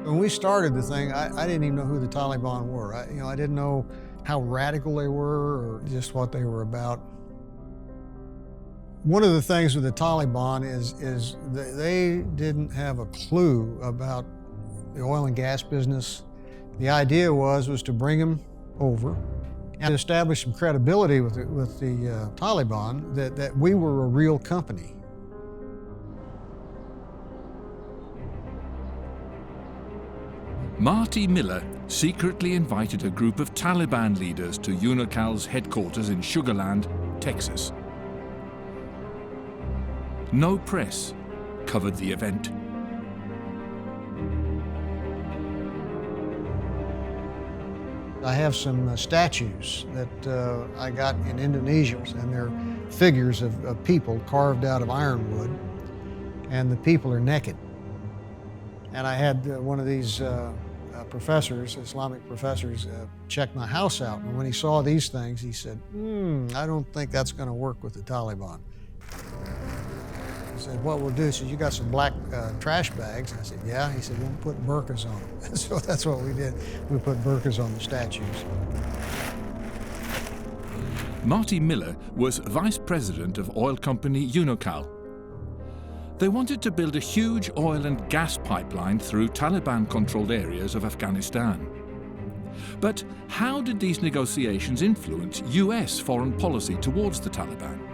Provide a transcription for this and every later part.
When we started the thing, I didn't even know who the Taliban were. I didn't know how radical they were or just what they were about. One of the things with the Taliban is they didn't have a clue about the oil and gas business. The idea was to bring them over and establish some credibility with the Taliban that we were a real company. Marty Miller secretly invited a group of Taliban leaders to Unocal's headquarters in Sugar Land, Texas. No press covered the event. I have some statues that I got in Indonesia, and they're figures of people carved out of ironwood, and the people are naked. And I had one of these professors, Islamic professors, check my house out, and when he saw these things, he said, I don't think that's going to work with the Taliban. He said, what we'll do is, you got some black trash bags? I said, yeah. He said, we'll put burqas on them. So that's what we did. We put burqas on the statues. Marty Miller was vice president of oil company Unocal. They wanted to build a huge oil and gas pipeline through Taliban-controlled areas of Afghanistan. But how did these negotiations influence US foreign policy towards the Taliban?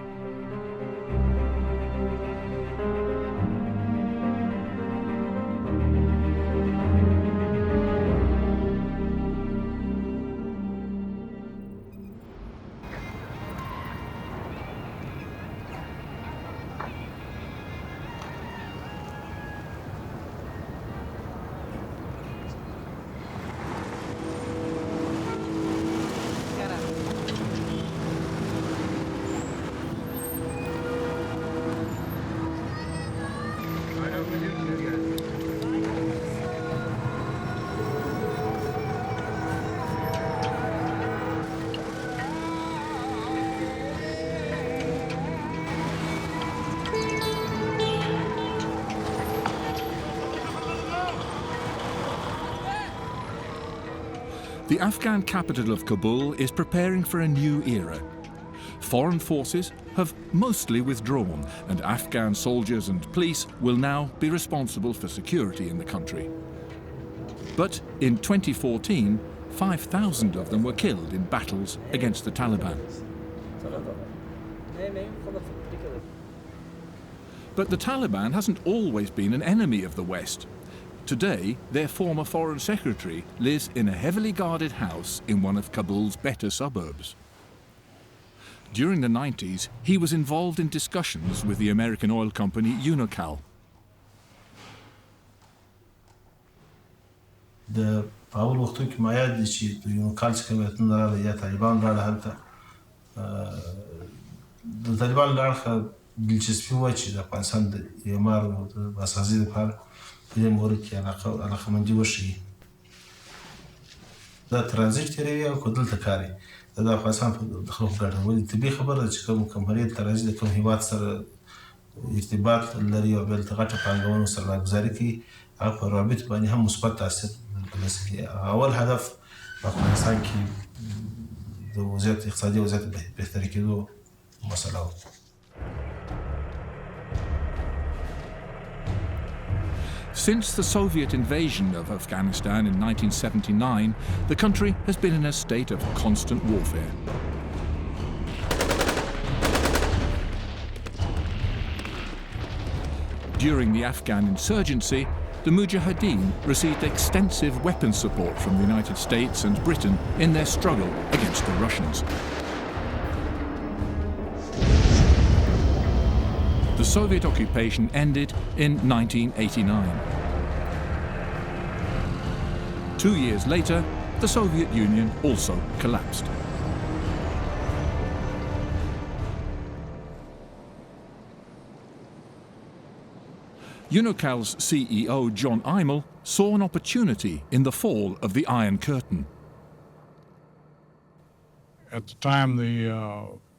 The Afghan capital of Kabul is preparing for a new era. Foreign forces have mostly withdrawn, and Afghan soldiers and police will now be responsible for security in the country. But in 2014, 5,000 of them were killed in battles against the Taliban. But the Taliban hasn't always been an enemy of the West. Today, their former foreign secretary lives in a heavily guarded house in one of Kabul's better suburbs. During the 90s, he was involved in discussions with the American oil company Unocal. د اول وختو کې ما یاد دي چې د یونکال څخه وتن راغلی یا طالبان راغله هلته د طالبان له اړخه دلچسپي وه چې د افغانستان د اعمار او د بازسازۍ لپاره په دې مورد کې علاقمندي وښیي. دا ترانزیت تېروي او که دلته کار وي دا د افغانستان د خلکو ګټه ولې طبیعي خبره ده چې کوم کمپنۍ ته راځي د کوم هېواد سره ارتباط لري او بیا دلته غټه پانګونه سرمایه‌ګذاري کوي هغه په روابطو باندې هم مثبت تاثیر لري. اول هدف په افغانستان کې د وضعیت اقتصادي وضعیت بهتري کېدو مسله وه. Since the Soviet invasion of Afghanistan in 1979, the country has been in a state of constant warfare. During the Afghan insurgency, the Mujahideen received extensive weapons support from the United States and Britain in their struggle against the Russians. The Soviet occupation ended in 1989. 2 years later, the Soviet Union also collapsed. Unocal's CEO, John Imel, saw an opportunity in the fall of the Iron Curtain. At the time the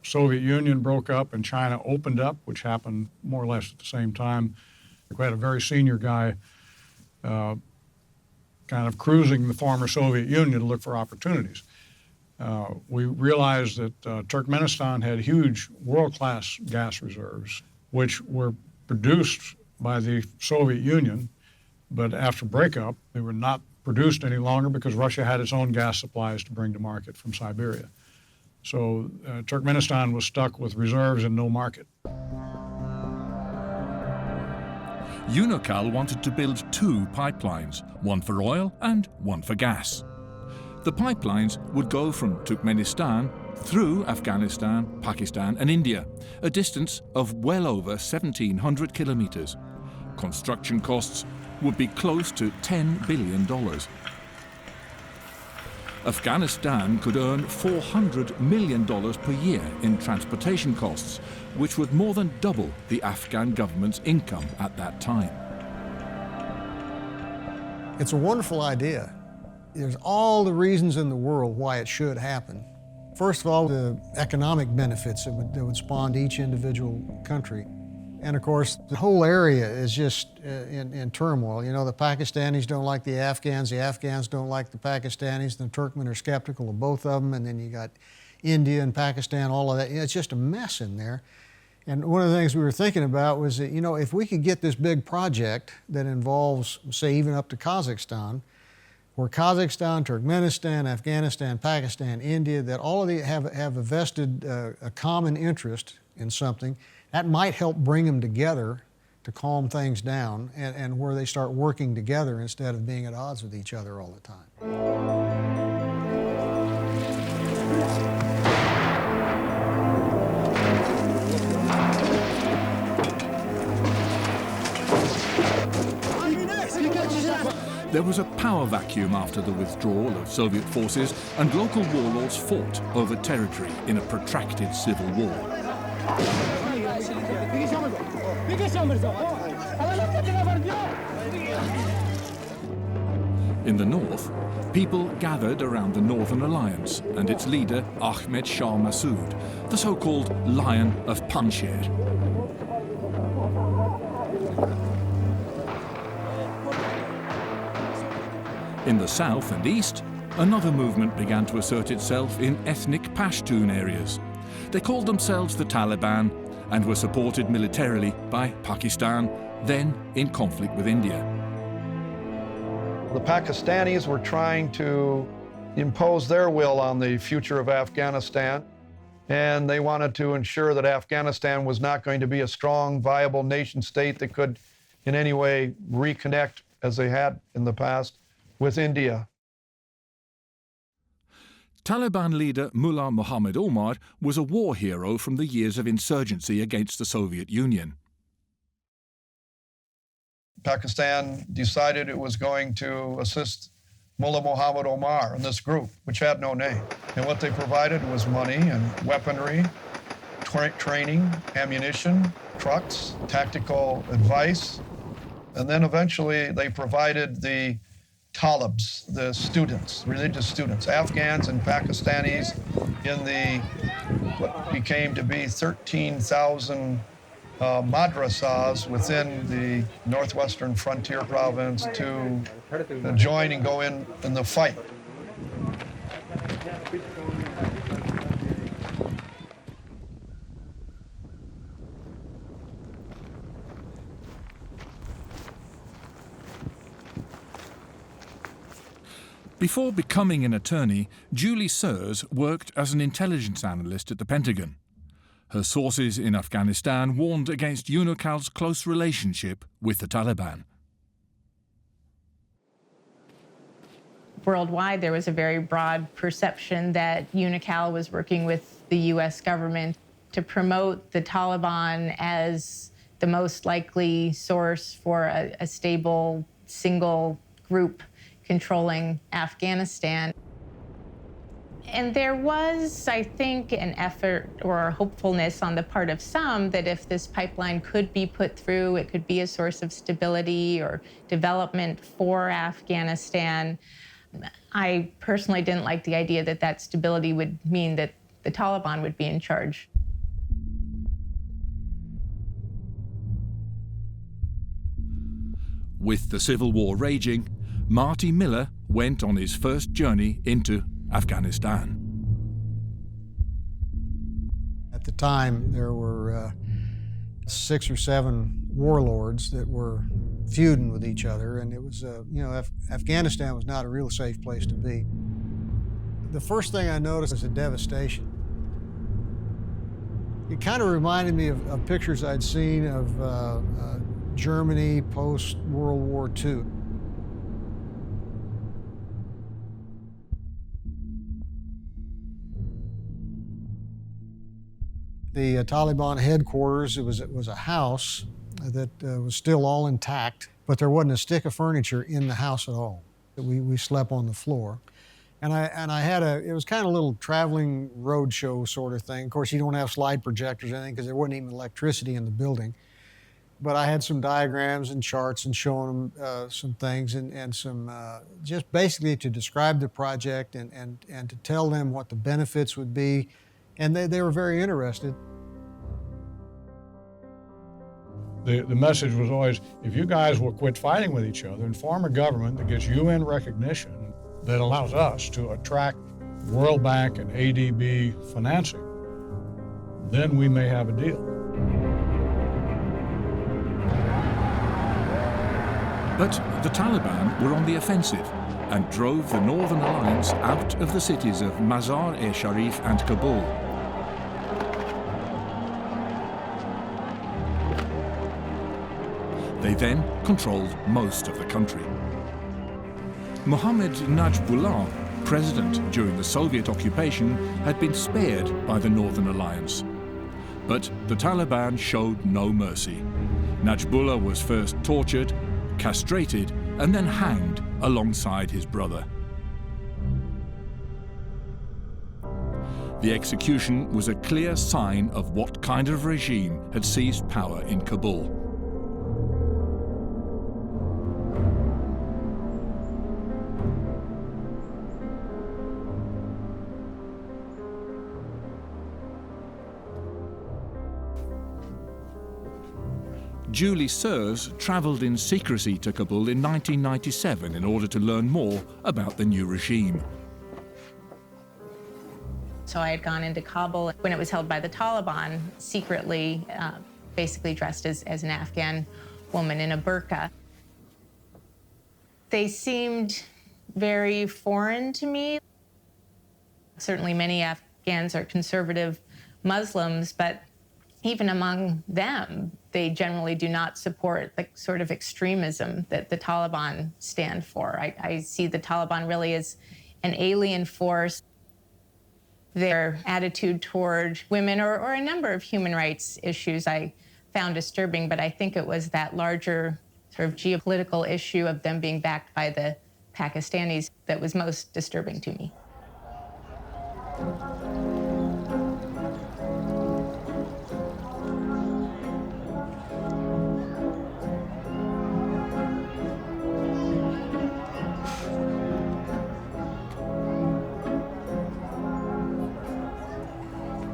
Soviet Union broke up and China opened up, which happened more or less at the same time, we had a very senior guy kind of cruising the former Soviet Union to look for opportunities. We realized that Turkmenistan had huge world-class gas reserves, which were produced by the Soviet Union, but after breakup, they were not produced any longer because Russia had its own gas supplies to bring to market from Siberia. So Turkmenistan was stuck with reserves and no market. Unocal wanted to build two pipelines, one for oil and one for gas. The pipelines would go from Turkmenistan through Afghanistan, Pakistan and India, a distance of well over 1,700 kilometers. Construction costs would be close to $10 billion. Afghanistan could earn $400 million per year in transportation costs, which would more than double the Afghan government's income at that time. It's a wonderful idea. There's all the reasons in the world why it should happen. First of all, the economic benefits that would spawn to each individual country. And of course, the whole area is just in turmoil. You know, the Pakistanis don't like the Afghans don't like the Pakistanis, the Turkmen are skeptical of both of them, and then you got India and Pakistan, all of that. You know, it's just a mess in there. And one of the things we were thinking about was that, you know, if we could get this big project that involves, say, even up to Kazakhstan, where Kazakhstan, Turkmenistan, Afghanistan, Pakistan, India, that all of these have a vested, a common interest in something, that might help bring them together to calm things down and where they start working together instead of being at odds with each other all the time. There was a power vacuum after the withdrawal of Soviet forces, and local warlords fought over territory in a protracted civil war. In the north, people gathered around the Northern Alliance and its leader Ahmed Shah Massoud, the so-called Lion of Panjshir. In the south and east, another movement began to assert itself in ethnic Pashtun areas. They called themselves the Taliban and were supported militarily by Pakistan, then in conflict with India. The Pakistanis were trying to impose their will on the future of Afghanistan, and they wanted to ensure that Afghanistan was not going to be a strong, viable nation state that could in any way reconnect, as they had in the past, with India. Taliban leader Mullah Muhammad Omar was a war hero from the years of insurgency against the Soviet Union. Pakistan decided it was going to assist Mullah Muhammad Omar and this group, which had no name. And what they provided was money and weaponry, training, ammunition, trucks, tactical advice. And then eventually they provided the Talibs, the students, religious students, Afghans and Pakistanis in the what became to be 13,000 madrasas within the northwestern frontier province to join and go in the fight. Before becoming an attorney, Julie Sears worked as an intelligence analyst at the Pentagon. Her sources in Afghanistan warned against Unocal's close relationship with the Taliban. Worldwide, there was a very broad perception that Unocal was working with the U.S. government to promote the Taliban as the most likely source for a stable, single group controlling Afghanistan. And there was, I think, an effort or hopefulness on the part of some that if this pipeline could be put through, it could be a source of stability or development for Afghanistan. I personally didn't like the idea that that stability would mean that the Taliban would be in charge. With the civil war raging, Marty Miller went on his first journey into Afghanistan. At the time, there were 6 or 7 warlords that were feuding with each other, and it was, Afghanistan was not a real safe place to be. The first thing I noticed was the devastation. It kind of reminded me of pictures I'd seen of Germany post-World War II. The Taliban headquarters, it was a house that was still all intact, but there wasn't a stick of furniture in the house at all. We slept on the floor. And I had it was kind of a little traveling roadshow sort of thing. Of course, you don't have slide projectors or anything because there wasn't even electricity in the building. But I had some diagrams and charts and showing them some things and some, just basically to describe the project and to tell them what the benefits would be. And they were very interested. The message was always, if you guys will quit fighting with each other and form a government that gets UN recognition that allows us to attract World Bank and ADB financing, then we may have a deal. But the Taliban were on the offensive and drove the Northern Alliance out of the cities of Mazar-e-Sharif and Kabul. They then controlled most of the country. Mohammad Najibullah, president during the Soviet occupation, had been spared by the Northern Alliance. But the Taliban showed no mercy. Najibullah was first tortured, castrated, and then hanged alongside his brother. The execution was a clear sign of what kind of regime had seized power in Kabul. Julie Sears travelled in secrecy to Kabul in 1997 in order to learn more about the new regime. So I had gone into Kabul when it was held by the Taliban, secretly, basically dressed as an Afghan woman in a burqa. They seemed very foreign to me. Certainly many Afghans are conservative Muslims, but even among them, they generally do not support the sort of extremism that the Taliban stand for. I see the Taliban really as an alien force. Their attitude toward women or a number of human rights issues I found disturbing, but I think it was that larger sort of geopolitical issue of them being backed by the Pakistanis that was most disturbing to me.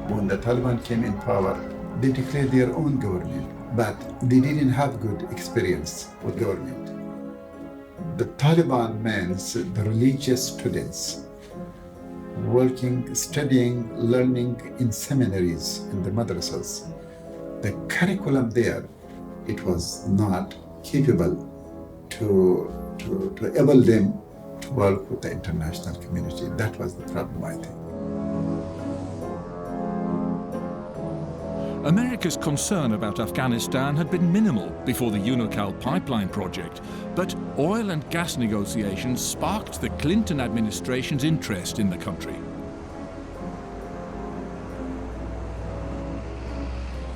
When the Taliban came in power, they declared their own government, but they didn't have good experience with government. The Taliban means the religious students working, studying, learning in seminaries, in the madrasas. The curriculum there, it was not capable to enable them to work with the international community. That was the problem, I think. America's concern about Afghanistan had been minimal before the Unocal pipeline project, but oil and gas negotiations sparked the Clinton administration's interest in the country.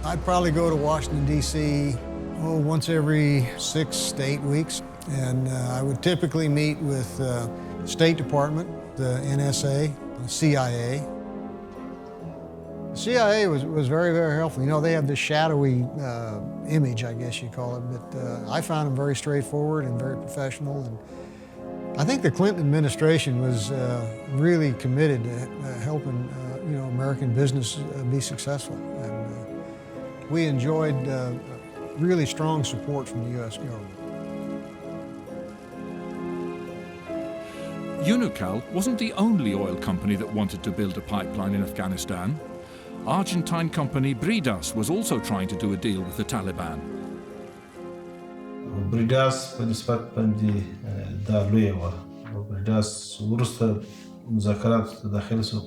I'd probably go to Washington, D.C. Once every 6 to 8 weeks, and I would typically meet with the State Department, the NSA, the CIA. The CIA was very, very helpful. You know, they have this shadowy image, I guess you call it, but I found them very straightforward and very professional. And I think the Clinton administration was really committed to helping, American business be successful. And we enjoyed really strong support from the U.S. government. Unocal wasn't the only oil company that wanted to build a pipeline in Afghanistan. Argentine company Bridas was also trying to do a deal with the Taliban. بریډاس په نسبت باندې دا لویه وه. بریډاس وروسته مذاکراتو ته داخل شو،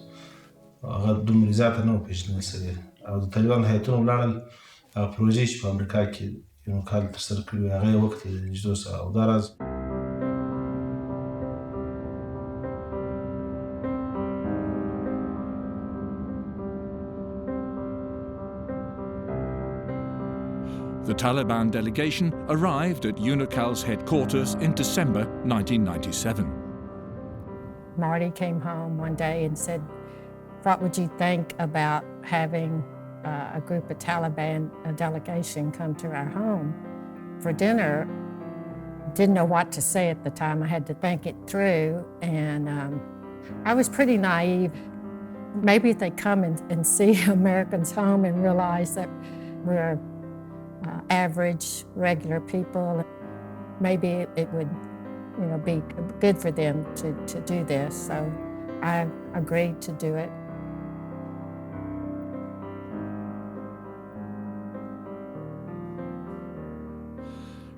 هغه دومره زیاته نه وه پېژندل شوې، او د طالبانو هیئتونه ولاړل. هغه پروژې چې په امریکا کې یونوکال ترسره کړې وې هغه یې وکړې د نږدې سره، او دا راز The Taliban delegation arrived at Unocal's headquarters in December 1997. Marty came home one day and said, "What would you think about having a group of Taliban, a delegation, come to our home for dinner?" Didn't know what to say at the time. I had to think it through, and I was pretty naive. Maybe if they come and see Americans home and realize that we're average, regular people, maybe it would, be good for them to do this. So I agreed to do it.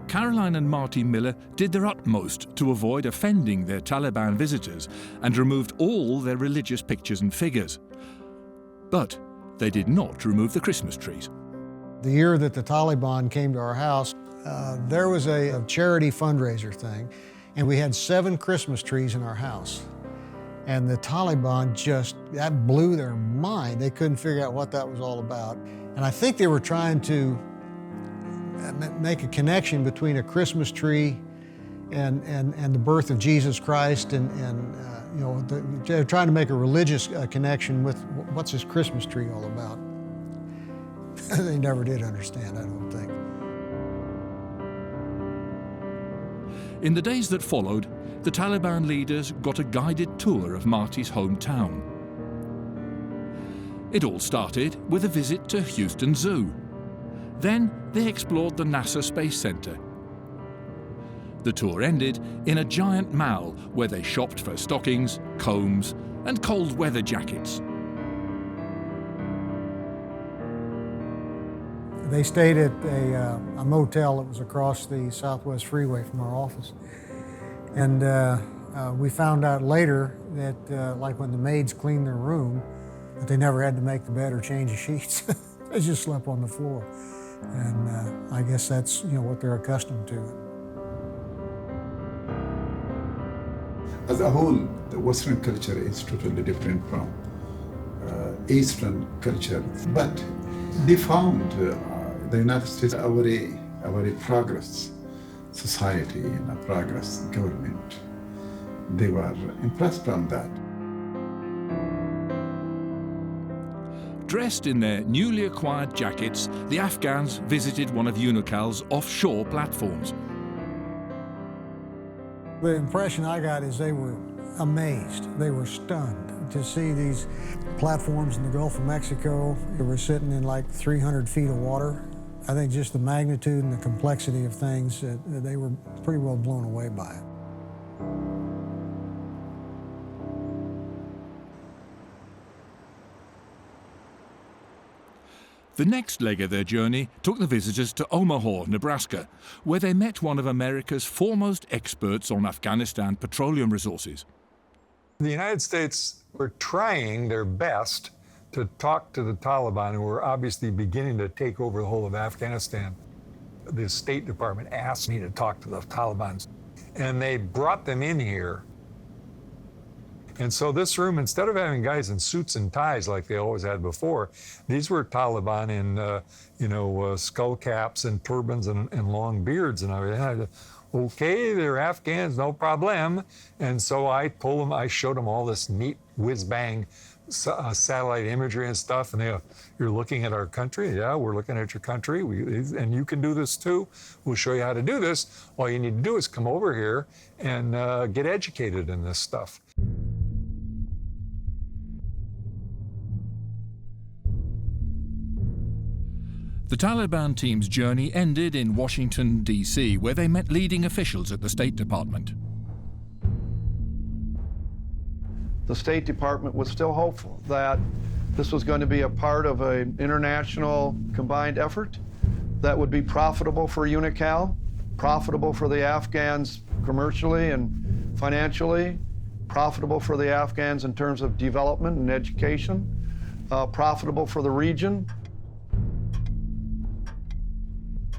Caroline and Marty Miller did their utmost to avoid offending their Taliban visitors and removed all their religious pictures and figures. But they did not remove the Christmas trees. The year that the Taliban came to our house, there was a charity fundraiser thing, and we had 7 Christmas trees in our house. And the Taliban that blew their mind. They couldn't figure out what that was all about. And I think they were trying to make a connection between a Christmas tree and the birth of Jesus Christ, they're trying to make a religious connection with what's this Christmas tree all about. They never did understand, I don't think. In the days that followed, the Taliban leaders got a guided tour of Marty's hometown. It all started with a visit to Houston Zoo. Then they explored the NASA Space Center. The tour ended in a giant mall where they shopped for stockings, combs, and cold weather jackets. They stayed at a motel that was across the Southwest Freeway from our office. And we found out later that, like when the maids cleaned their room, that they never had to make the bed or change the sheets. They just slept on the floor. And I guess that's what they're accustomed to. As a whole, the Western culture is totally different from Eastern culture. But they found the United States a very progress society and a progress government. They were impressed from that. Dressed in their newly acquired jackets, the Afghans visited one of Unocal's offshore platforms. The impression I got is they were amazed. They were stunned to see these platforms in the Gulf of Mexico. They were sitting in like 300 feet of water. I think just the magnitude and the complexity of things, they were pretty well blown away by it. The next leg of their journey took the visitors to Omaha, Nebraska, where they met one of America's foremost experts on Afghanistan petroleum resources. The United States were trying their best to talk to the Taliban, who were obviously beginning to take over the whole of Afghanistan. The State Department asked me to talk to the Taliban, and they brought them in here. And so this room, instead of having guys in suits and ties like they always had before, these were Taliban in, skull caps and turbans and long beards and everything. Okay, they're Afghans, no problem. And so I showed them all this neat whiz-bang satellite imagery and stuff. And you're looking at our country? Yeah, we're looking at your country. And you can do this too. We'll show you how to do this. All you need to do is come over here and get educated in this stuff. The Taliban team's journey ended in Washington, D.C., where they met leading officials at the State Department. the State Department was still hopeful that this was going to be a part of an international combined effort that would be profitable for UNICAL, profitable for the Afghans commercially and financially, profitable for the Afghans in terms of development and education, profitable for the region.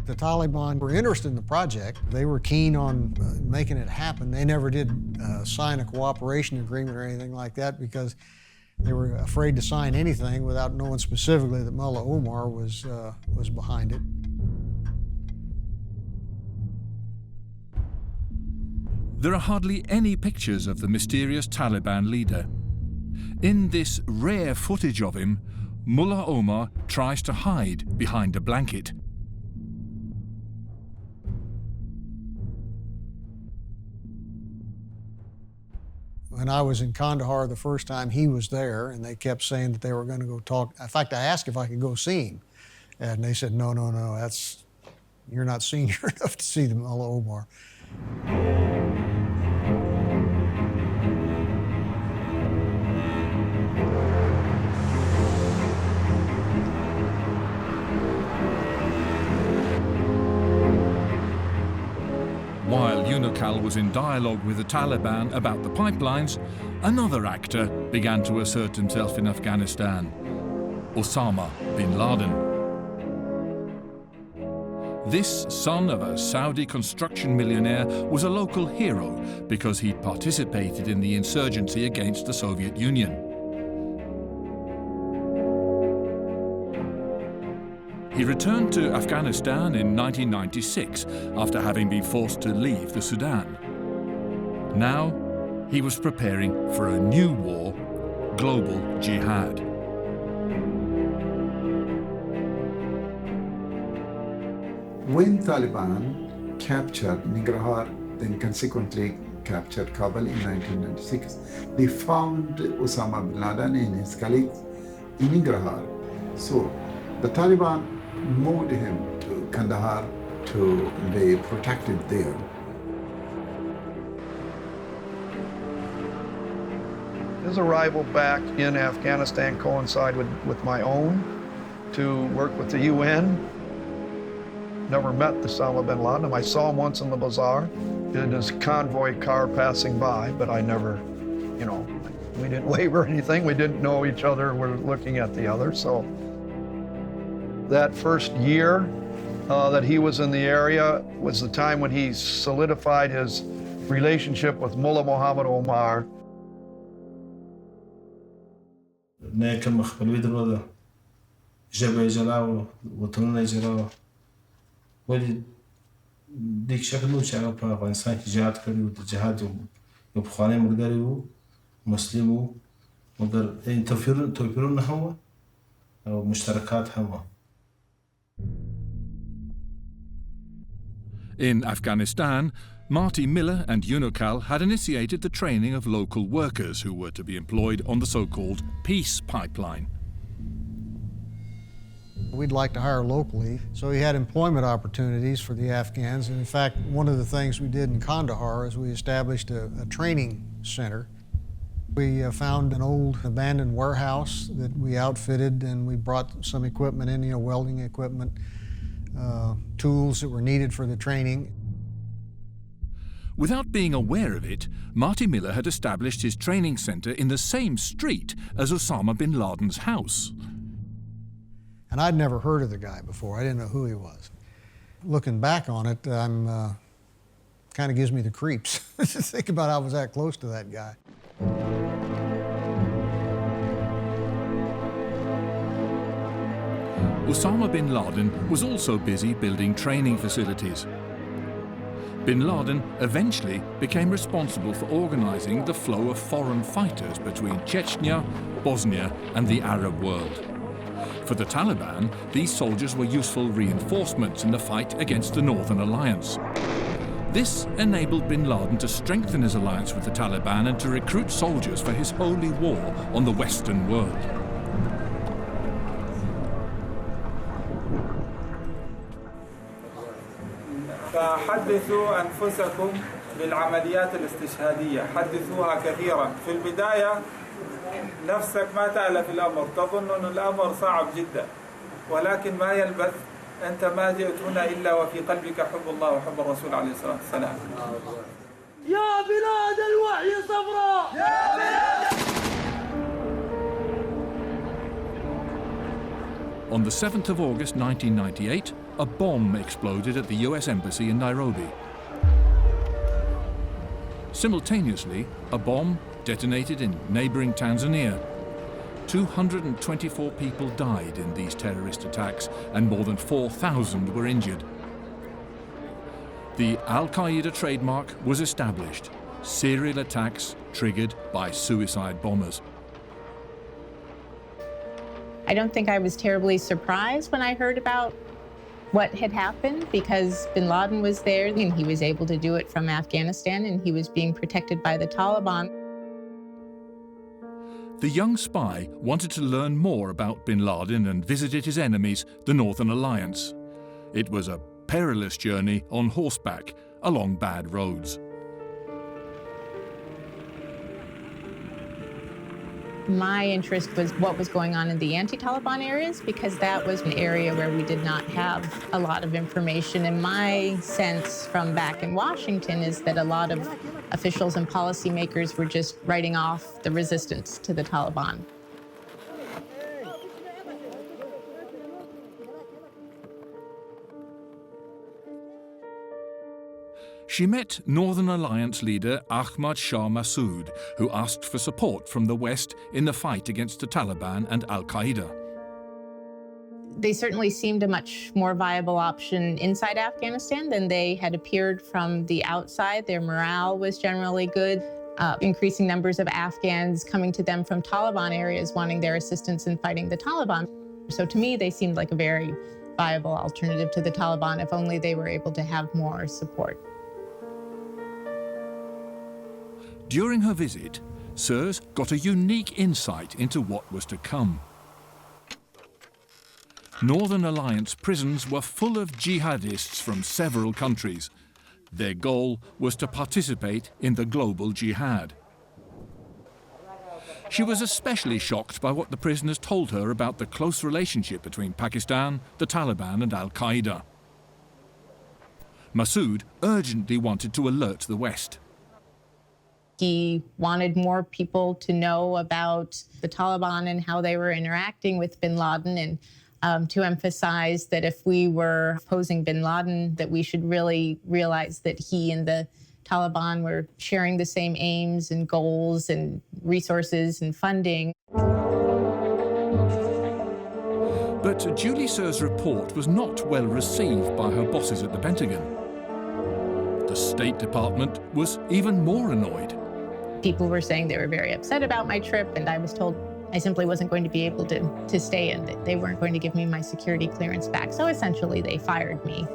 The Taliban were interested in the project. They were keen on making it happen. They never did sign a cooperation agreement or anything like that because they were afraid to sign anything without knowing specifically that Mullah Omar was behind it. There are hardly any pictures of the mysterious Taliban leader. In this rare footage of him, Mullah Omar tries to hide behind a blanket. When I was in Kandahar the first time, he was there, and they kept saying that they were going to go talk. In fact, I asked if I could go see him, and they said, no, you're not senior enough to see the Mullah Omar. While UNICAL was in dialogue with the Taliban about the pipelines, another actor began to assert himself in Afghanistan: Osama bin Laden. This son of a Saudi construction millionaire was a local hero because he'd participated in the insurgency against the Soviet Union. He returned to Afghanistan in 1996 after having been forced to leave the Sudan. Now, he was preparing for a new war, global jihad. When Taliban captured Nangarhar, then consequently captured Kabul in 1996, they found Osama bin Laden and his colleagues in Nangarhar. So the Taliban moved him to Kandahar to be protected there. His arrival back in Afghanistan coincided with my own to work with the UN. Never met the Osama bin Laden. I saw him once in the bazaar in his convoy car passing by, but I never, we didn't wave or anything. We didn't know each other. We're looking at the other, so. That first year that he was in the area was the time when he solidified his relationship with Mullah Muhammad Omar. ناكم خپلوي درلوده ژبه یې جلا وه وطنونه یې جلا وه ولې دې شک نه و چې هغه په افغانستان کې جهاد کړی و د جهاد یو پخوانی ملګری و مسلم و مګر توپیرونه هم وه او مشترکات هم وه. In Afghanistan, Marty Miller and UNICAL had initiated the training of local workers who were to be employed on the so-called peace pipeline. We'd like to hire locally, so we had employment opportunities for the Afghans. And in fact, one of the things we did in Kandahar is we established a training center. We found an old abandoned warehouse that we outfitted, and we brought some equipment in, welding equipment, tools that were needed for the training. Without being aware of it, Marty Miller had established his training center in the same street as Osama bin Laden's house. And I'd never heard of the guy before. I didn't know who he was. Looking back on it, kind of gives me the creeps to think about I was that close to that guy. Osama bin Laden was also busy building training facilities. Bin Laden eventually became responsible for organizing the flow of foreign fighters between Chechnya, Bosnia, and the Arab world. For the Taliban, these soldiers were useful reinforcements in the fight against the Northern Alliance. This enabled bin Laden to strengthen his alliance with the Taliban and to recruit soldiers for his holy war on the Western world. فحدثوا أنفسكم بالعمليات الاستشهادية حدثوها كثيرا. في البداية نفسك ما تألف الأمر، تظن أن الأمر صعب جدا، ولكن ما يلبث أنت ما جئت هنا إلا وفي قلبك حب الله وحب الرسول عليه الصلاة والسلام. يا بلاد الوحي صفراء، يا بلاد. On the 7th of August 1998, a bomb exploded at the US Embassy in Nairobi. Simultaneously, a bomb detonated in neighboring Tanzania. 224 people died in these terrorist attacks and more than 4,000 were injured. The Al-Qaeda trademark was established: serial attacks triggered by suicide bombers. I don't think I was terribly surprised when I heard about what had happened, because bin Laden was there and he was able to do it from Afghanistan and he was being protected by the Taliban. The young spy wanted to learn more about bin Laden and visited his enemies, the Northern Alliance. It was a perilous journey on horseback along bad roads. My interest was what was going on in the anti-Taliban areas, because that was an area where we did not have a lot of information. And my sense from back in Washington is that a lot of officials and policymakers were just writing off the resistance to the Taliban. She met Northern Alliance leader Ahmad Shah Massoud, who asked for support from the West in the fight against the Taliban and Al-Qaeda. They certainly seemed a much more viable option inside Afghanistan than they had appeared from the outside. Their morale was generally good. Increasing numbers of Afghans coming to them from Taliban areas wanting their assistance in fighting the Taliban. So to me, they seemed like a very viable alternative to the Taliban, if only they were able to have more support. During her visit, Sirs got a unique insight into what was to come. Northern Alliance prisons were full of jihadists from several countries. Their goal was to participate in the global jihad. She was especially shocked by what the prisoners told her about the close relationship between Pakistan, the Taliban and Al-Qaeda. Massoud urgently wanted to alert the West. He wanted more people to know about the Taliban and how they were interacting with bin Laden, and to emphasize that if we were opposing bin Laden, that we should really realize that he and the Taliban were sharing the same aims and goals and resources and funding. But Julie Sir's report was not well received by her bosses at the Pentagon. The State Department was even more annoyed. People were saying they were very upset about my trip, and I was told I simply wasn't going to be able to stay, and that they weren't going to give me my security clearance back. So essentially, they fired me.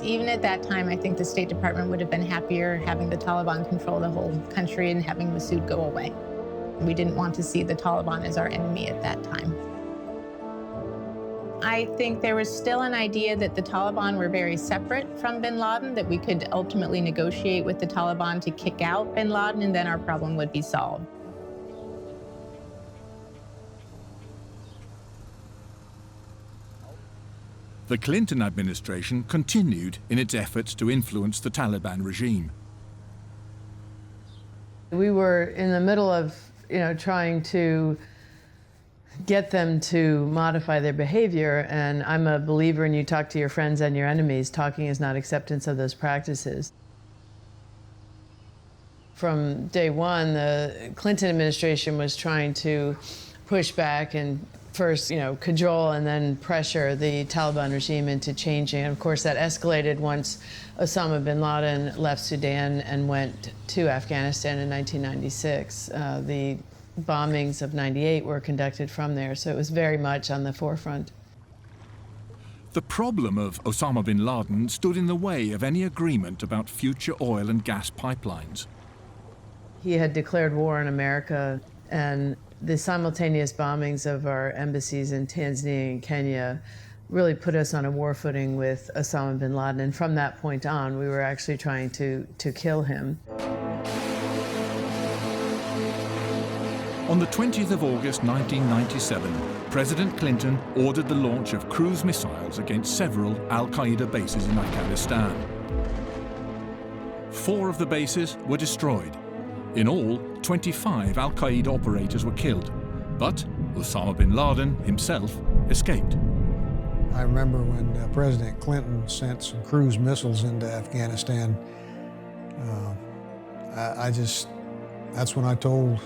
Even at that time, I think the State Department would have been happier having the Taliban control the whole country and having Massoud go away. We didn't want to see the Taliban as our enemy at that time. I think there was still an idea that the Taliban were very separate from bin Laden, that we could ultimately negotiate with the Taliban to kick out bin Laden, and then our problem would be solved. The Clinton administration continued in its efforts to influence the Taliban regime. We were in the middle of, trying to get them to modify their behavior, and I'm a believer in you talk to your friends and your enemies. Talking is not acceptance of those practices. From day one, the Clinton administration was trying to push back and first, cajole and then pressure the Taliban regime into changing. And of course, that escalated once Osama bin Laden left Sudan and went to Afghanistan in 1996. The bombings of '98 were conducted from there, so it was very much on the forefront. The problem of Osama bin Laden stood in the way of any agreement about future oil and gas pipelines. He had declared war on America, and The simultaneous bombings of our embassies in Tanzania and Kenya really put us on a war footing with Osama bin Laden. And from that point on, we were actually trying to kill him. On the 20th of August 1997, President Clinton ordered the launch of cruise missiles against several Al-Qaeda bases in Afghanistan. 4 of the bases were destroyed. In all, 25 Al-Qaeda operators were killed, but Osama bin Laden himself escaped. I remember when President Clinton sent some cruise missiles into Afghanistan, that's when I told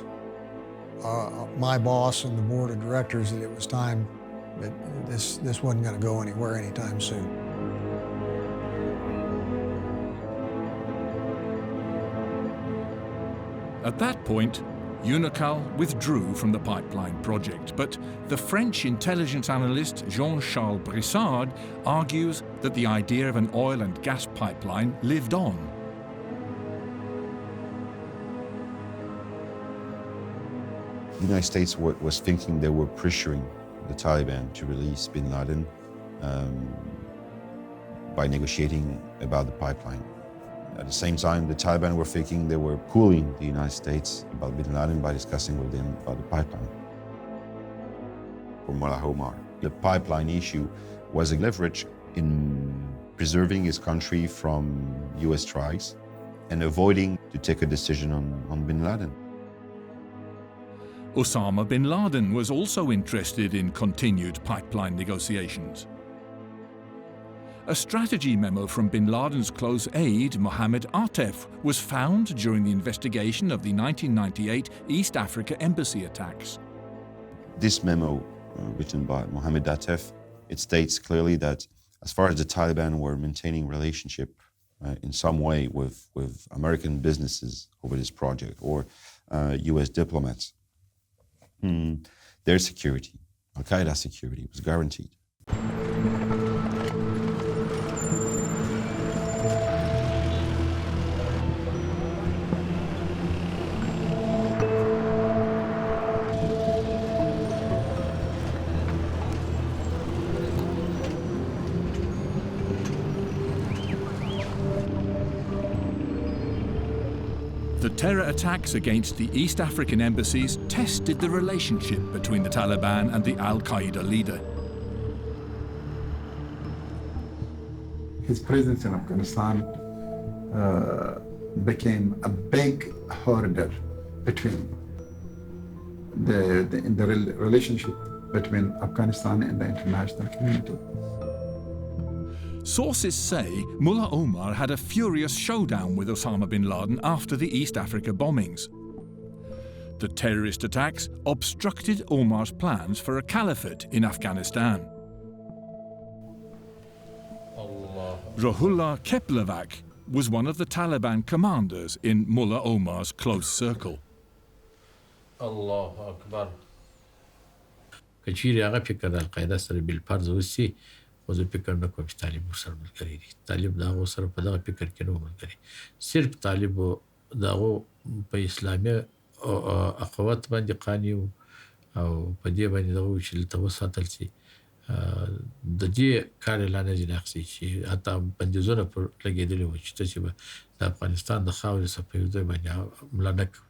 my boss and the board of directors that it was time, that this wasn't going to go anywhere anytime soon. At that point, Unocal withdrew from the pipeline project, but the French intelligence analyst Jean-Charles Brissard argues that the idea of an oil and gas pipeline lived on. The United States was thinking they were pressuring the Taliban to release bin Laden by negotiating about the pipeline. At the same time, the Taliban were thinking they were pulling the United States about bin Laden by discussing with them about the pipeline. For Mullah Omar, the pipeline issue was a leverage in preserving his country from US strikes and avoiding to take a decision on bin Laden. Osama bin Laden was also interested in continued pipeline negotiations. A strategy memo from bin Laden's close aide, Mohammed Atef, was found during the investigation of the 1998 East Africa embassy attacks. This memo, written by Mohammed Atef, it states clearly that as far as the Taliban were maintaining relationship in some way with American businesses over this project or US diplomats, their security, Al-Qaeda security, was guaranteed. The terror attacks against the East African embassies tested the relationship between the Taliban and the Al-Qaeda leader. His presence in Afghanistan became a big hurdle between the relationship between Afghanistan and the international community. Sources say Mullah Omar had a furious showdown with Osama bin Laden after the East Africa bombings. The terrorist attacks obstructed Omar's plans for a caliphate in Afghanistan. Ruhollah Keplavak was one of the Taliban commanders in Mullah Omar's close circle. Allahu Akbar. کچیرې هغه فکر د القاعده سره بالفرض وسی خو زه فکر نه کوم چې طالب ورسره ملګری دي. طالب د هغو سره په دغه فکر کې نه ملګری. صرف طالب د هغو په اسلامي اخوت باندې قانع او په دې باندې دغه چې دلته وساتل شي د دې کار اعلان ځینې اخیستي چې حتی بندیزونه پر لګېدلي وو چې تاسې به د افغانستان د خاورې څخه په یو ځای باندې مړه نه کړو.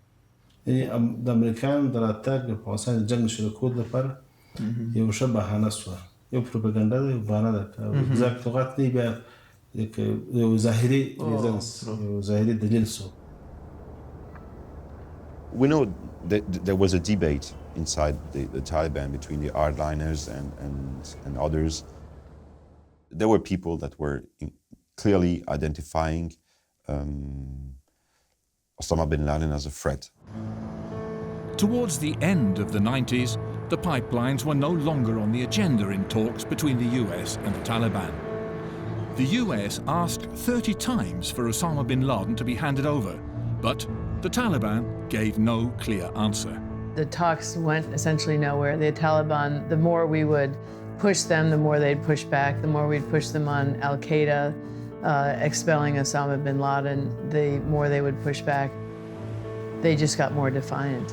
د امریکایانو د راتګ د افغانستان د جنګ شروع کولو لپاره یو ښه بهانه شوه. یو پروپاګاندا ده، یو بهانه ده. اگزاکت لغت نه بیا یو ظاهري ریزنس، یو ظاهري دلیل شو. We know that there was a debate inside the Taliban between the hardliners and others. There were people that were clearly identifying Osama bin Laden as a threat. Towards the end of the 90s, the pipelines were no longer on the agenda in talks between the US and the Taliban. The US asked 30 times for Osama bin Laden to be handed over, but the Taliban gave no clear answer. The talks went essentially nowhere. The Taliban, the more we would push them, the more they'd push back. The more we'd push them on Al-Qaeda, expelling Osama bin Laden, the more they would push back. They just got more defiant.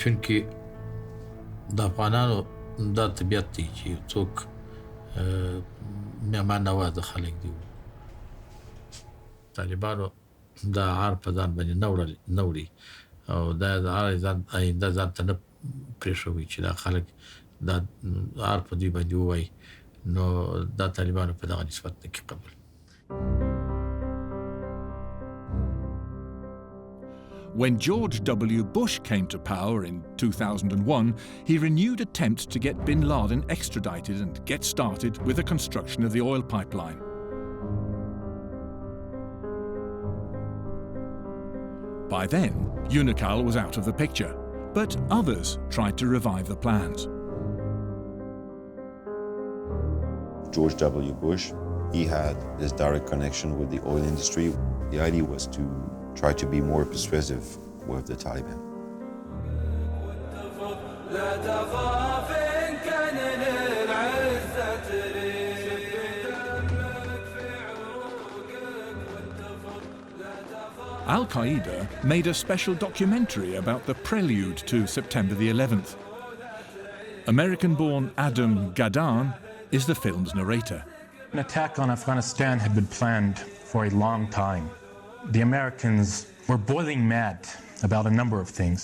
چونکې د افغانانو دا طبیعت دی چې څوک مهمان نوازه خلک دي طالبانو دا عار په ځان باندې نه وړي او دا د عار آینده ځان ته نه پرېښوي چې دا خلک دا عار په دوی باندې ووایي نو دا طالبانو په دغه نسبت نه کې قبول. When George W. Bush came to power in 2001, he renewed attempts to get bin Laden extradited and get started with the construction of the oil pipeline. By then, Unocal was out of the picture, but others tried to revive the plans. George W. Bush, he had this direct connection with the oil industry. The idea was to try to be more persuasive with the Taliban. Al-Qaeda made a special documentary about the prelude to September the 11th. American-born Adam Gadan is the film's narrator. An attack on Afghanistan had been planned for a long time. The Americans were boiling mad about a number of things.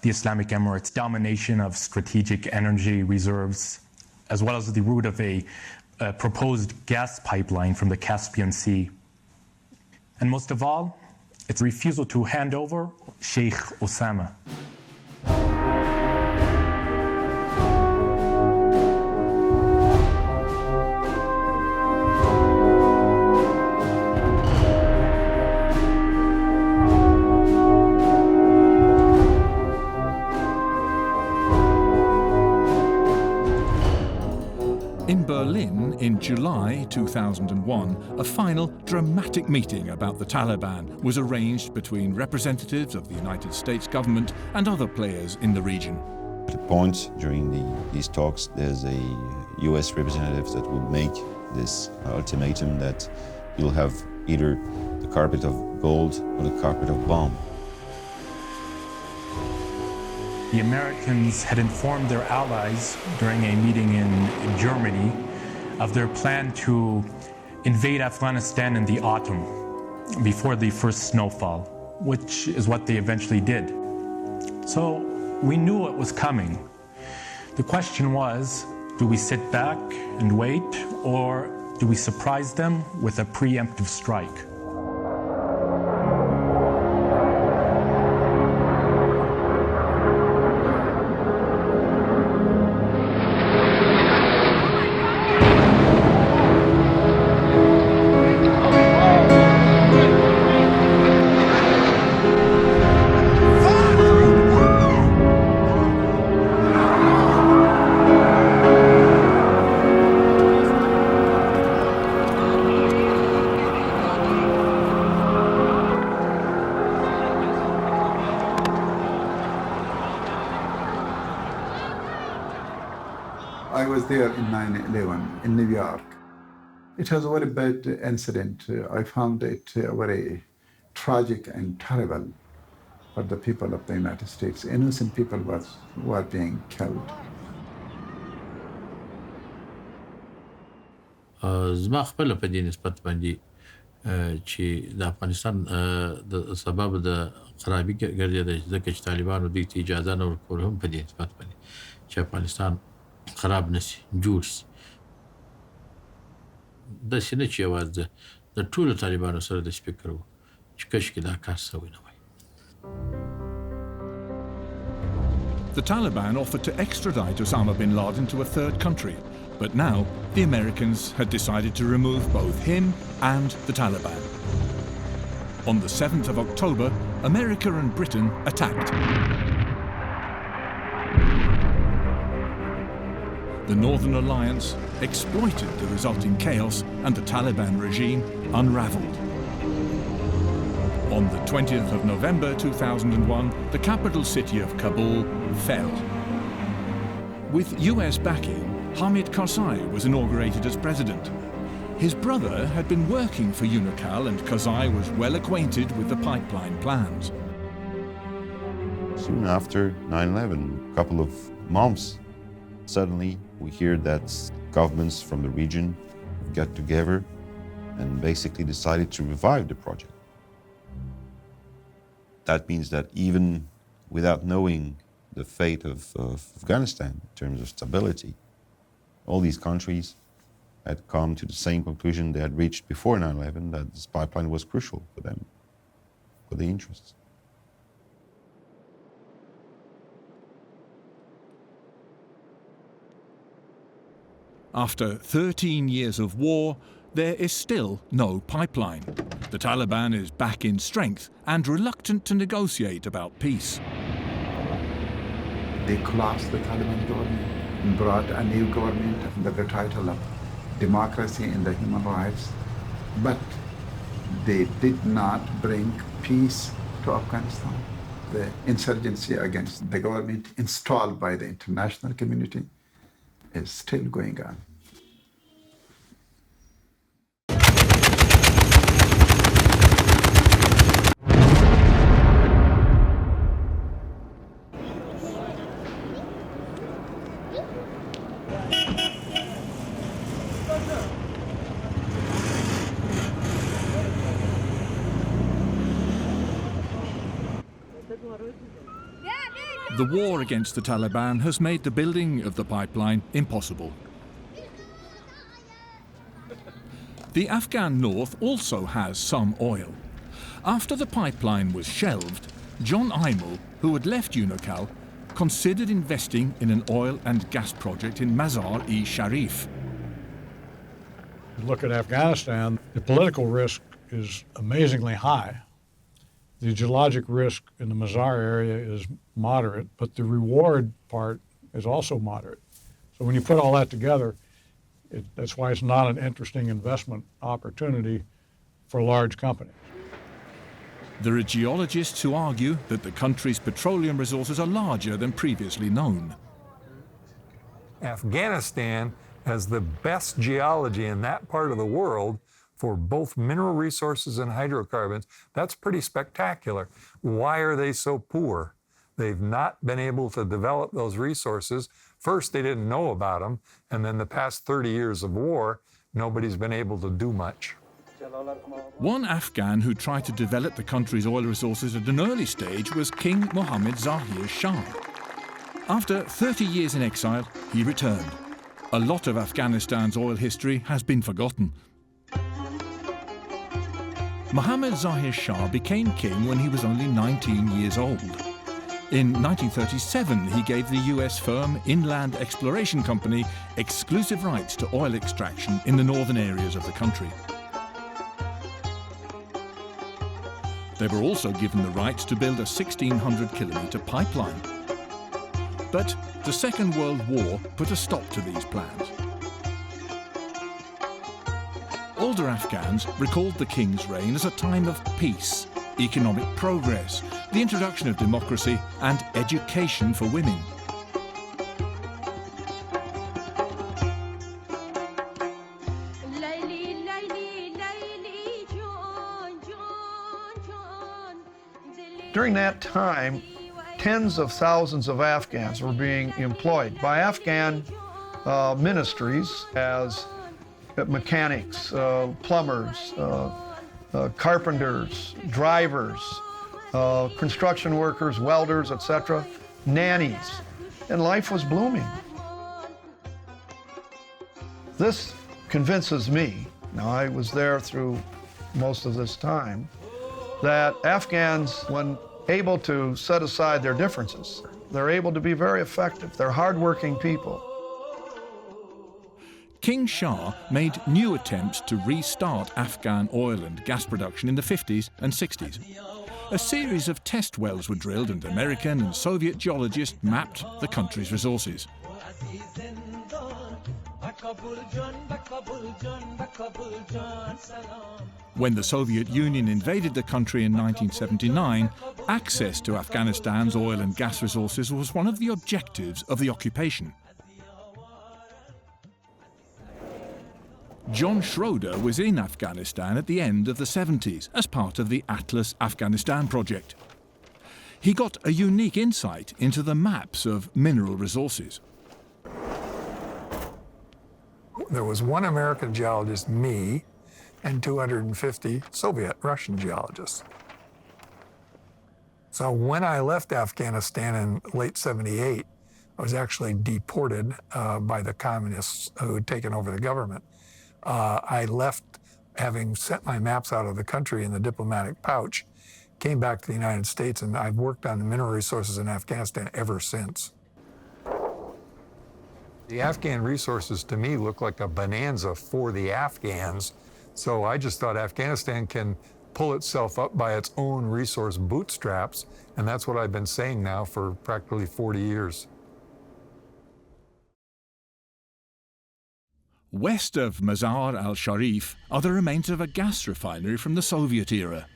The Islamic Emirates' domination of strategic energy reserves, as well as the route of a proposed gas pipeline from the Caspian Sea. And most of all, its refusal to hand over Sheikh Osama. In Berlin, in July 2001, a final dramatic meeting about the Taliban was arranged between representatives of the United States government and other players in the region. At a point during these talks, there's a US representative that would make this ultimatum that you'll have either the carpet of gold or the carpet of bomb. The Americans had informed their allies during a meeting in Germany of their plan to invade Afghanistan in the autumn, before the first snowfall, which is what they eventually did. So we knew it was coming. The question was, do we sit back and wait, or do we surprise them with a preemptive strike? I was there in 9/11 in New York. It was a very bad incident. I found it very tragic and terrible for the people of the United States. Innocent people were being killed. زما خپل په دې نسبت باندې چې د افغانستان د سبب د خرابي ګرځیدل ځکه چې طالبانو دوی ته اجازه نه ورکول هم په دې نسبت باندې چې افغانستان خراب نشي جوړ شي د سینې چې یوازې د ټولو طالبانو سره د سپیکر وو چې کاشکې دا کار سوی نه وای. The Taliban offered to extradite Osama bin Laden to a third country, but now the Americans had decided to remove both him and the Taliban. On the 7th of October, America and Britain attacked. The Northern Alliance exploited the resulting chaos and the Taliban regime unraveled. On the 20th of November 2001, the capital city of Kabul fell. With US backing, Hamid Karzai was inaugurated as president. His brother had been working for Unocal and Karzai was well acquainted with the pipeline plans. Soon after 9/11, a couple of months, suddenly we hear that governments from the region got together and basically decided to revive the project. That means that even without knowing the fate of Afghanistan in terms of stability, all these countries had come to the same conclusion they had reached before 9/11, that this pipeline was crucial for them, for the interests. After 13 years of war, there is still no pipeline. The Taliban is back in strength and reluctant to negotiate about peace. They collapsed the Taliban government and brought a new government under the title of democracy and the human rights. But they did not bring peace to Afghanistan. The insurgency against the government installed by the international community is still going on. The war against the Taliban has made the building of the pipeline impossible. The Afghan north also has some oil. After the pipeline was shelved, John Imel, who had left Unocal, considered investing in an oil and gas project in Mazar-e-Sharif. Look at Afghanistan, the political risk is amazingly high. The geologic risk in the Mazar area is moderate, but the reward part is also moderate. So when you put all that together, that's why it's not an interesting investment opportunity for large companies. There are geologists who argue that the country's petroleum resources are larger than previously known. Afghanistan has the best geology in that part of the world for both mineral resources and hydrocarbons. That's pretty spectacular. Why are they so poor? They've not been able to develop those resources. First, they didn't know about them, and then the past 30 years of war, nobody's been able to do much. One Afghan who tried to develop the country's oil resources at an early stage was King Mohammed Zahir Shah. After 30 years in exile, he returned. A lot of Afghanistan's oil history has been forgotten. Mohammed Zahir Shah became king when he was only 19 years old. In 1937, he gave the US firm Inland Exploration Company exclusive rights to oil extraction in the northern areas of the country. They were also given the rights to build a 1,600-kilometre pipeline. But the Second World War put a stop to these plans. Older Afghans recalled the king's reign as a time of peace, economic progress, the introduction of democracy and education for women. During that time, tens of thousands of Afghans were being employed by Afghan ministries as mechanics, plumbers, carpenters, drivers, construction workers, welders, etc., nannies, and life was blooming. This convinces me, now I was there through most of this time, that Afghans, when able to set aside their differences, they're able to be very effective. They're hardworking people. King Shah made new attempts to restart Afghan oil and gas production in the 50s and 60s. A series of test wells were drilled and American and Soviet geologists mapped the country's resources. When the Soviet Union invaded the country in 1979, access to Afghanistan's oil and gas resources was one of the objectives of the occupation. John Schroeder was in Afghanistan at the end of the 70s as part of the Atlas Afghanistan project. He got a unique insight into the maps of mineral resources. There was one American geologist, me, and 250 Soviet Russian geologists. So when I left Afghanistan in late '78, I was actually deported by the communists who had taken over the government. I left having sent my maps out of the country in the diplomatic pouch, came back to the United States, and I've worked on the mineral resources in Afghanistan ever since. The Afghan resources to me look like a bonanza for the Afghans. So I just thought Afghanistan can pull itself up by its own resource bootstraps. And that's what I've been saying now for practically 40 years. West of Mazar al-Sharif are the remains of a gas refinery from the Soviet era.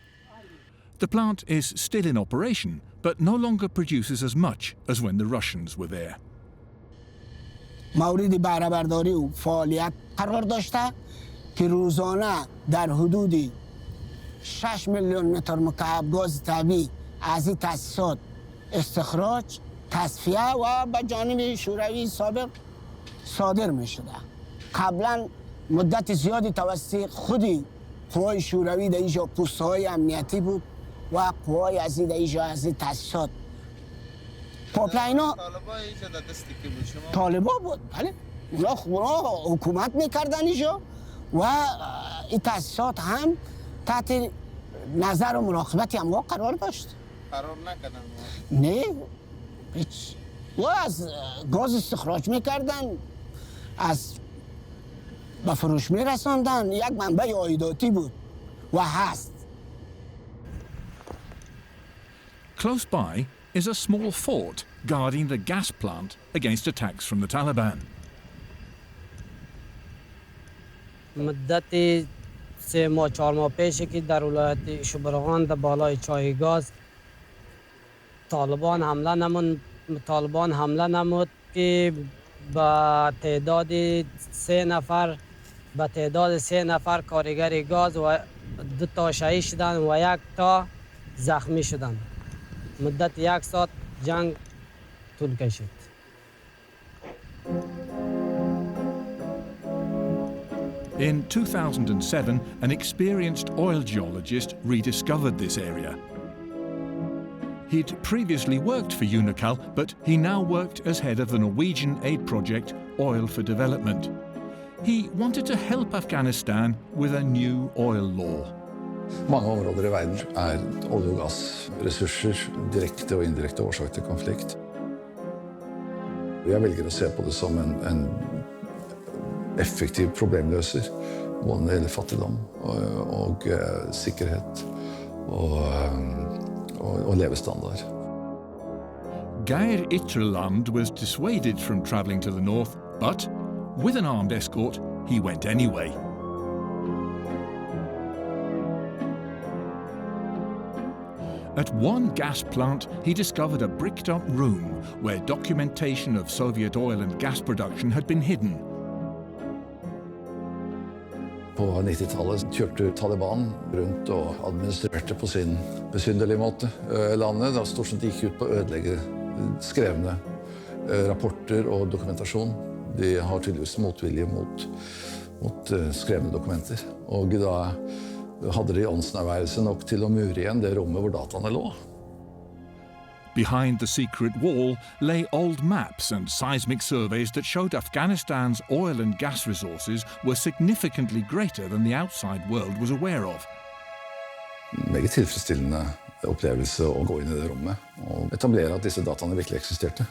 The plant is still in operation, but no longer produces as much as when the Russians were there. مورد بهره برداری و فعالیت قرار داشته که روزانه در حدود 6 میلیون متر مکعب گاز طبیعی از این تأسیسات استخراج، تصفیه و به جانب شوروی سابق صادر می شده. قبلا مدت زیادی توسط خود قوای شوروی در اینجا پست‌های امنیتی بود و قوای از اینجا از این تأسیسات پاپلاینا طالبا بود، بله. اونا حکومت میکردن اینجا و این تأسیسات هم تحت نظر و مراقبت اموا قرار داشت. قرار نکردن؟ نه، هیچ. و از گاز استخراج میکردن، از به فروش میرساندن، یک منبع عایداتی بود و هست. Close by is a small fort guarding the gas plant against attacks from the Taliban. مدت 3 ماه 4 ماه پیش که در ولایت شبرغان در بالای چاه گاز طالبان حمله نمود که با تعداد 3 نفر کارگر گاز و 2 تا شهید شدن و 1 تا زخمی شدن. مدت 1 ساعت جنگ طول کشید. In 2007, an experienced oil geologist rediscovered this area. He'd previously worked for Unocal, but he now worked as head of the Norwegian aid project Oil for Development. He wanted to help Afghanistan with a new oil law. Mange områder i verden olje- og gassressurser direkte og indirekte årsak til konflikt. Jeg velger å se på det som en effektiv problemløser, både når det gjelder fattigdom og sikkerhet og levestandard. Geir Ytreland was dissuaded from travelling to the north, but with an armed escort, he went anyway. At one gas plant, he discovered a bricked-up room where documentation of Soviet oil and gas production had been hidden. På 90-tallet kjørte Taliban rundt og administrerte på sin besynderlige måte landet. Da stort sett gikk ut på å ødelegge skrevne rapporter og dokumentasjon. De har tydeligvis motvilje mot skrevne dokumenter. Og da hadde de åndsnærværelse nok til å mure igjen det rommet hvor dataene lå. Behind the secret wall lay old maps and seismic surveys that showed Afghanistan's oil and gas resources were significantly greater than the outside world was aware of. Meget tilfredsstillende opplevelse å gå inn i det rommet og etablere at disse dataene virkelig eksisterte.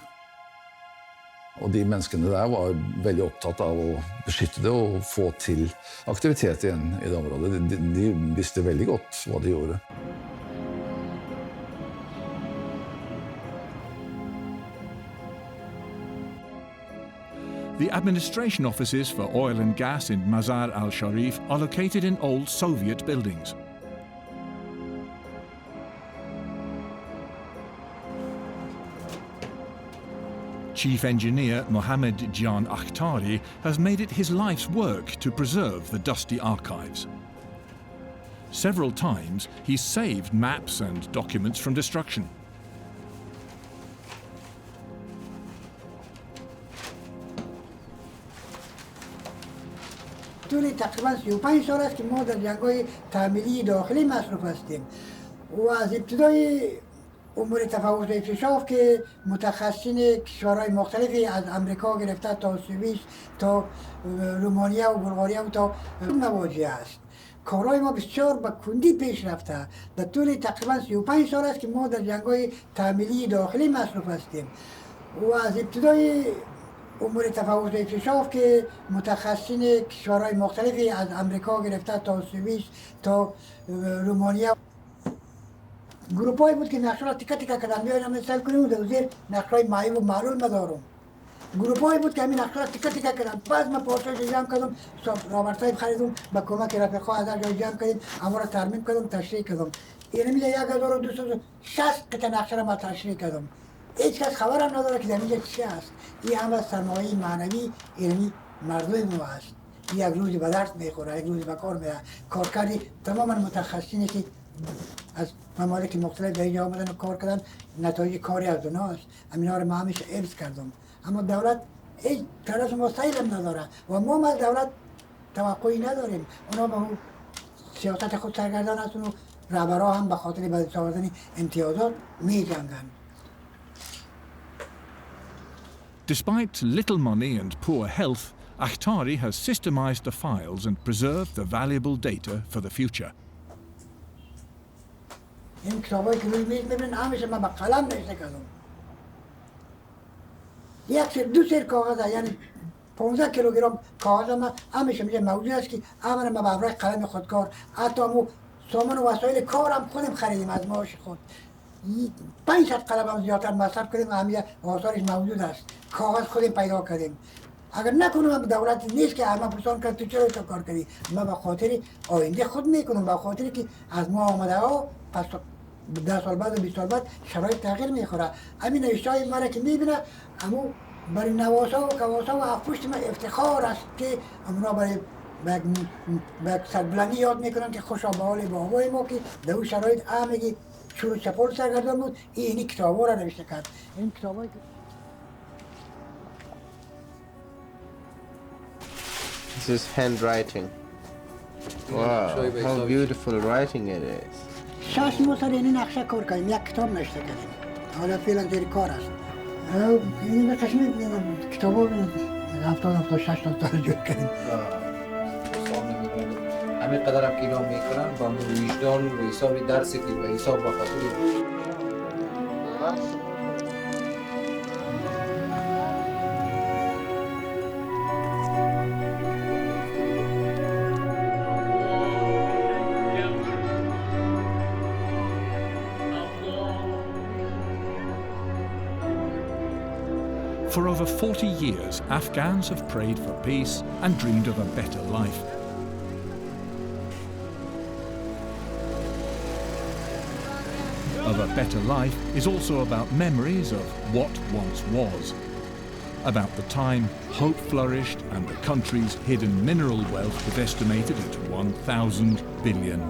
Og de menneskene der var veldig opptatt av å beskytte det og få til aktivitet igjen i det området. De visste veldig godt hva de gjorde. The administration offices for oil and gas in Mazar al-Sharif are located in old Soviet buildings. Chief Engineer Mohammed Jan Akhtari has made it his life's work to preserve the dusty archives. Several times he's saved maps and documents from destruction. طول تقریبا 35 سال است که ما در جنگ‌های تعمیلی داخلی مصروف هستیم و از ابتدای امور تفاوت اکتشاف که متخصصین کشورهای مختلفی از امریکا گرفته تا سوئیس تا رومانیا و بلغاریا و تا مواجه است. کارهای ما بسیار به کندی پیش رفته. در طول تقریبا 35 سال است که ما در جنگ‌های تعمیلی داخلی مصروف هستیم و از ابتدای امور تفاوت اکتشاف که متخصصین کشورهای مختلفی از امریکا گرفته تا سوئیس تا رومانیا گروپایی بود که نقشه را تیکه تیکه کردن بیاین همین سل کنیم و در زیر نقشه معیب و معلول مدارم گروپایی بود که همین نقشه را تیکه تیکه کردن بعد من پارچه‌اش جمع کردم رابرتای خریدم با کمک رفیقا از جای جمع کردیم اما را ترمیم کردم تشریح کردم این میگه 1260 قطعه نقشه را ما تشریح کردم هیچ کس خبرم نداره که در اینجا چی است این همه سرمایه معنوی اینمی مردم ما است یک روزی به درس میخوره یک روزی به کار میره کارکردی تماما متخصصینی که از ممالک مختلف در اینجا آمدن و کار کردن نتایج کاری از اوناست همینا رو ما همیشه حفظ کردم اما دولت هیچ طرف مستقیم نداره و ما از دولت توقعی نداریم اونا به اون سیاست خود سرگردان هستن و رهبرها هم به خاطر به دست آوردن امتیازات می جنگن. Despite little money and poor health, Akhtari has systemized the files and preserved the valuable data for the future. این کتابایی که روی میز میبینن همیشه من با قلم نوشته کردم یک سر دو سر کاغذ یعنی 15 کیلوگرم کاغذ من همیشه میشه موجود است که امر ما به ابرای قلم خودکار حتی مو سامان و وسایل کارم خودم خریدیم از معاش خود 500 قلم هم زیادتر مصرف کردیم همیشه آثارش موجود است کاغذ خودم پیدا کردیم اگر نکنم دولت نیست که همه پرسان کرد تو چرا تو کار کردی من به خاطر آینده خود میکنم به خاطر که از ما آمده ها پس 10 سال بعد و 20 سال بعد شرایط تغییر میخوره همین نوشته‌های من که میبینه اما برای نواسا و کواسا و افپشت من افتخار است که اونا برای به سربلندی یاد میکنن که خوشا به حال بابای ما که در اون شرایط همگی چور و چپول سرگردان بود اینی کتابا را نوشته کرد این کتابایی که This is handwriting. Wow, how beautiful writing it is. 6 ماه سر این نقشه کار کردیم یک کتاب نوشته کردیم حالا فعلا زیر کار است این قشنگ کتابا 70 60 تا جور کردیم همین قدر هم که اینا میکنن با وجدان و حساب درسی که به حساب با خاطر For over 40 years, Afghans have prayed for peace and dreamed of a better life. Of a better life is also about memories of what once was, about the time hope flourished and the country's hidden mineral wealth was estimated at $1,000 billion.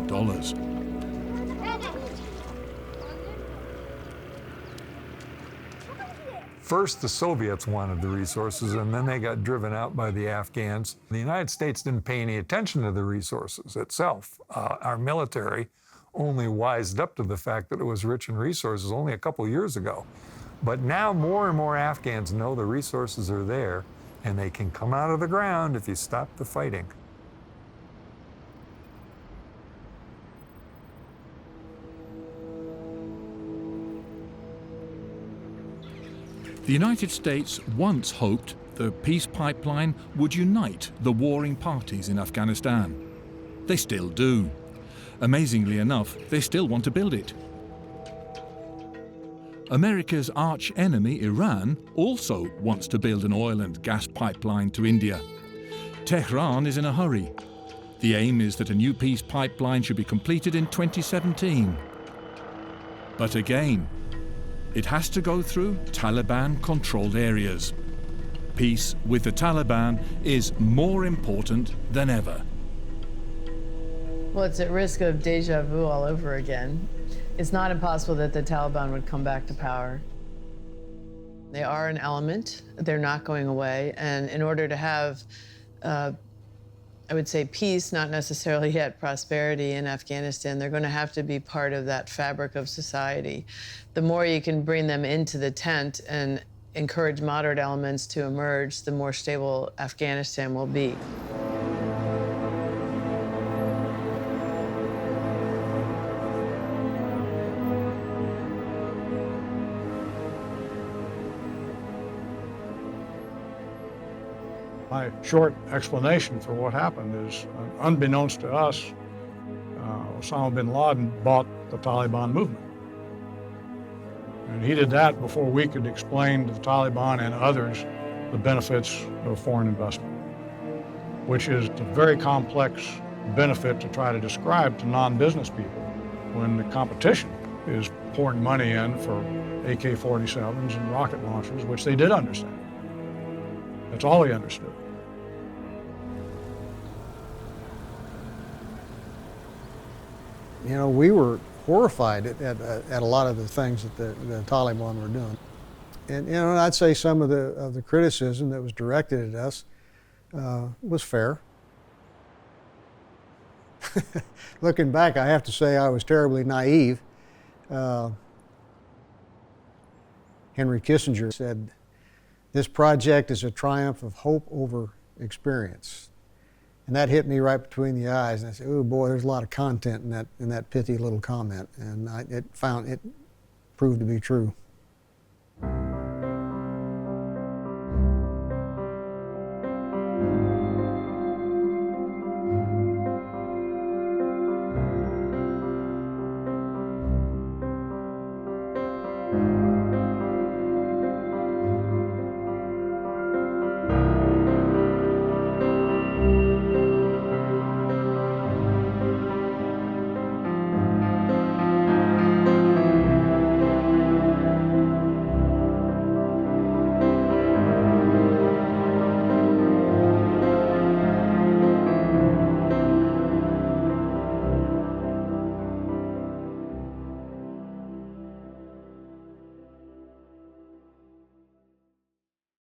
First, the Soviets wanted the resources, and then they got driven out by the Afghans. The United States didn't pay any attention to the resources itself. Our military only wised up to the fact that it was rich in resources only a couple years ago. But now more and more Afghans know the resources are there, and they can come out of the ground if you stop the fighting. The United States once hoped the peace pipeline would unite the warring parties in Afghanistan. They still do. Amazingly enough, they still want to build it. America's arch enemy, Iran, also wants to build an oil and gas pipeline to India. Tehran is in a hurry. The aim is that a new peace pipeline should be completed in 2017. But again, it has to go through Taliban-controlled areas. Peace with the Taliban is more important than ever. Well, it's at risk of deja vu all over again. It's not impossible that the Taliban would come back to power. They are an element. They're not going away. And in order to have I would say, peace, not necessarily yet prosperity in Afghanistan. They're going to have to be part of that fabric of society. The more you can bring them into the tent and encourage moderate elements to emerge, the more stable Afghanistan will be. My short explanation for what happened is, unbeknownst to us, Osama bin Laden bought the Taliban movement. And he did that before we could explain to the Taliban and others the benefits of foreign investment, which is a very complex benefit to try to describe to non-business people when the competition is pouring money in for AK-47s and rocket launchers, which they did understand. That's all he understood. You know, we were horrified at a lot of the things that the Taliban were doing. And, you know, I'd say some of the criticism that was directed at us was fair. Looking back, I have to say I was terribly naive. Henry Kissinger said, "This project is a triumph of hope over experience." And that hit me right between the eyes. And I said, "Oh boy, there's a lot of content in that pithy little comment." And it proved to be true.